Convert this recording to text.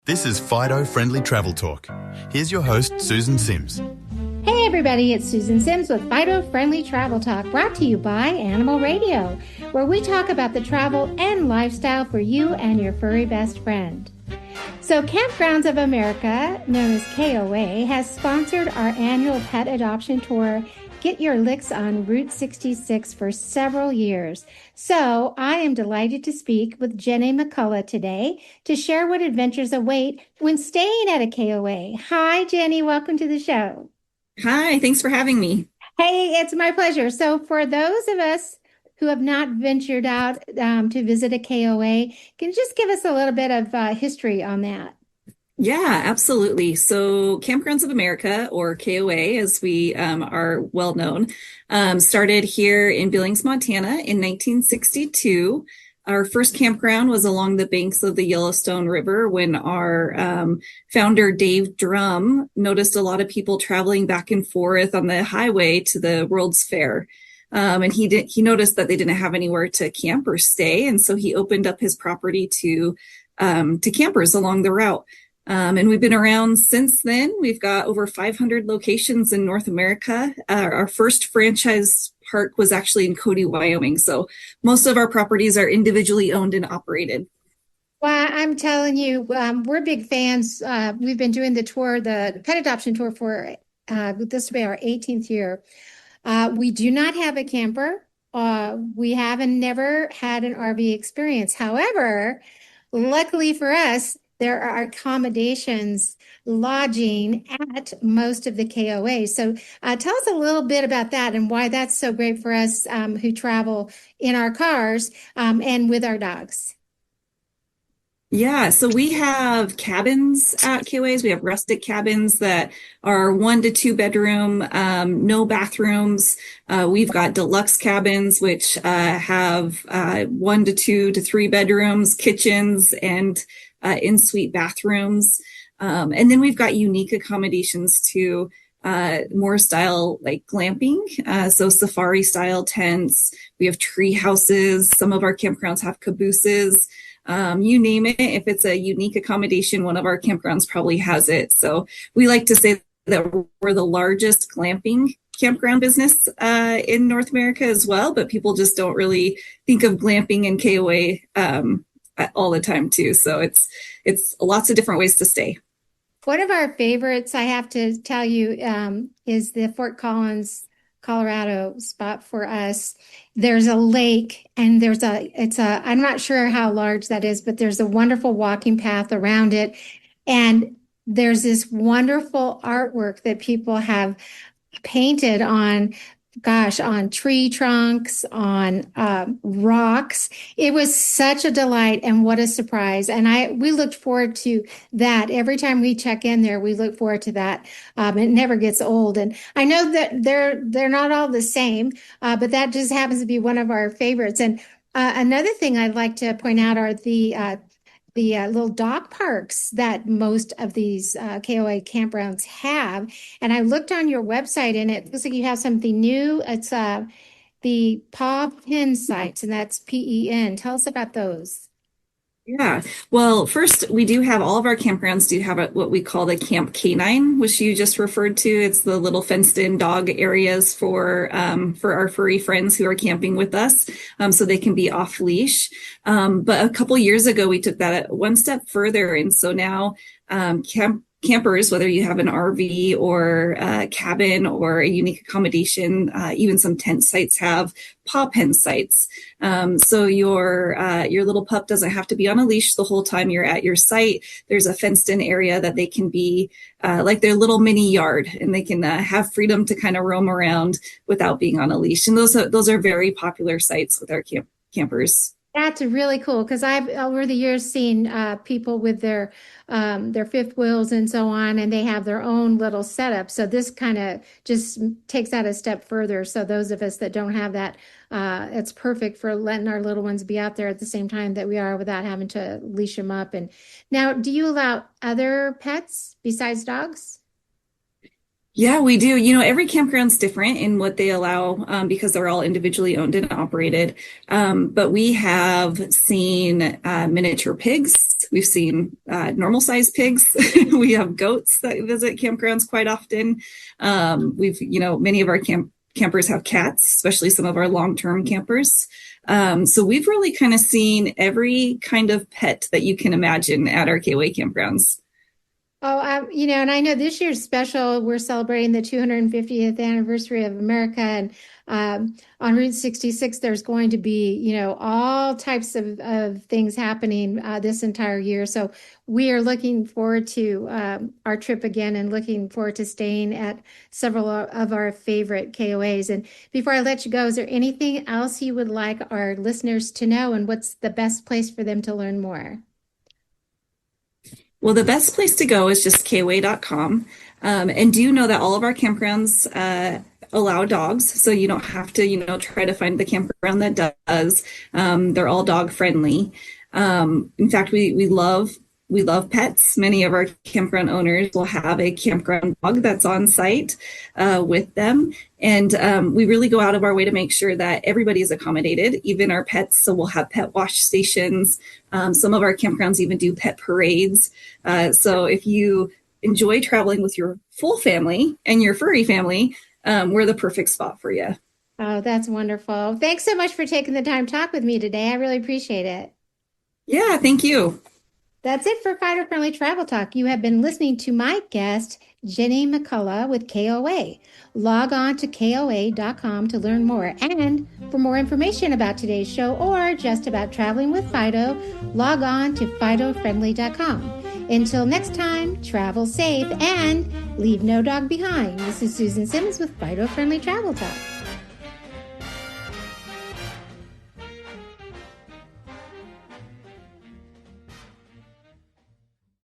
This is Fido Friendly Travel Talk. Here's your host, Susan Sims. Hey everybody, it's Susan Sims with Fido Friendly Travel Talk, brought to you by Animal Radio, where we talk about the travel and lifestyle for you and your furry best friend. So Campgrounds of America, known as KOA, has sponsored our annual pet adoption tour, Get Your Licks on Route 66, for several years. So I am delighted to speak with Jenny McCullogh today to share what adventures await when staying at a KOA. Hi, Jenny. Welcome to the show. Hi, thanks for having me. Hey, it's my pleasure. So for those of us who have not ventured out to visit a KOA, can you just give us a little bit of history on that? Yeah, absolutely. So Campgrounds of America, or KOA, as we are well known, started here in Billings, Montana in 1962. Our first campground was along the banks of the Yellowstone River when our founder, Dave Drum, noticed a lot of people traveling back and forth on the highway to the World's Fair. And he noticed that they didn't have anywhere to camp or stay. And so he opened up his property to campers along the route. And we've been around since then. We've got over 500 locations in North America. Our first franchise park was actually in Cody, Wyoming. So most of our properties are individually owned and operated. Well, I'm telling you, we're big fans. We've been doing the tour, the pet adoption tour for this will be our 18th year. We do not have a camper. We haven't never had an RV experience. However, luckily for us, there are accommodations, lodging at most of the KOA. So tell us a little bit about that and why that's so great for us who travel in our cars and with our dogs. Yeah, so we have cabins at KOAs. We have rustic cabins that are 1 to 2 bedroom, no bathrooms. We've got deluxe cabins, which have 1 to 2 to 3 bedrooms, kitchens, and in-suite bathrooms. And then we've got unique accommodations to more style like glamping. So safari style tents. We have tree houses. Some of our campgrounds have cabooses. You name it. If it's a unique accommodation, one of our campgrounds probably has it. So we like to say that we're the largest glamping campground business in North America as well, but people just don't really think of glamping in KOA all the time too. So it's lots of different ways to stay. One of our favorites, I have to tell you, is the Fort Collins, Colorado spot for us. There's a lake and I'm not sure how large that is, but there's a wonderful walking path around it. And there's this wonderful artwork that people have painted on tree trunks, on rocks. It was such a delight and what a surprise. And we looked forward to that. Every time we check in there, we look forward to that. It never gets old. And I know that they're not all the same, but that just happens to be one of our favorites. And another thing I'd like to point out are the little dog parks that most of these KOA campgrounds have. And I looked on your website and it looks like you have something new. It's the Paw Pen sites, and that's PEN. Tell us about those. Yeah. Well, first, we do have all of our campgrounds do have what we call the Camp Canine, which you just referred to. It's the little fenced-in dog areas for our furry friends who are camping with us, so they can be off leash. But a couple years ago, we took that one step further, and so now campers, whether you have an RV or a cabin or a unique accommodation, even some tent sites have paw pen sites. So your little pup doesn't have to be on a leash the whole time you're at your site. There's a fenced in area that they can be like their little mini yard, and they can have freedom to kind of roam around without being on a leash. And those are very popular sites with our campers. That's really cool because I've over the years seen people with their fifth wheels and so on, and they have their own little setup. So this kind of just takes that a step further. So those of us that don't have that, it's perfect for letting our little ones be out there at the same time that we are without having to leash them up. And now, do you allow other pets besides dogs? Yeah, we do. Every campground's different in what they allow because they're all individually owned and operated. But we have seen miniature pigs. We've seen normal sized pigs. We have goats that visit campgrounds quite often. Many of our campers have cats, especially some of our long-term campers. So we've really kind of seen every kind of pet that you can imagine at our KOA campgrounds. Oh, and I know this year's special, we're celebrating the 250th anniversary of America. And on Route 66, there's going to be, all types of things happening this entire year. So we are looking forward to our trip again and looking forward to staying at several of our favorite KOAs. And before I let you go, is there anything else you would like our listeners to know, and what's the best place for them to learn more? Well, the best place to go is just KOA.com. And do know that all of our campgrounds allow dogs, so you don't have to, try to find the campground that does. They're all dog friendly. In fact, we love pets. Many of our campground owners will have a campground dog that's on site with them. And we really go out of our way to make sure that everybody is accommodated, even our pets. So we'll have pet wash stations. Some of our campgrounds even do pet parades. So if you enjoy traveling with your full family and your furry family, we're the perfect spot for you. Oh, that's wonderful. Thanks so much for taking the time to talk with me today. I really appreciate it. Yeah, thank you. That's it for Fido Friendly Travel Talk. You have been listening to my guest, Jenny McCullogh with KOA. Log on to KOA.com to learn more. And for more information about today's show or just about traveling with Fido, log on to FidoFriendly.com. Until next time, travel safe and leave no dog behind. This is Susan Simmons with Fido Friendly Travel Talk.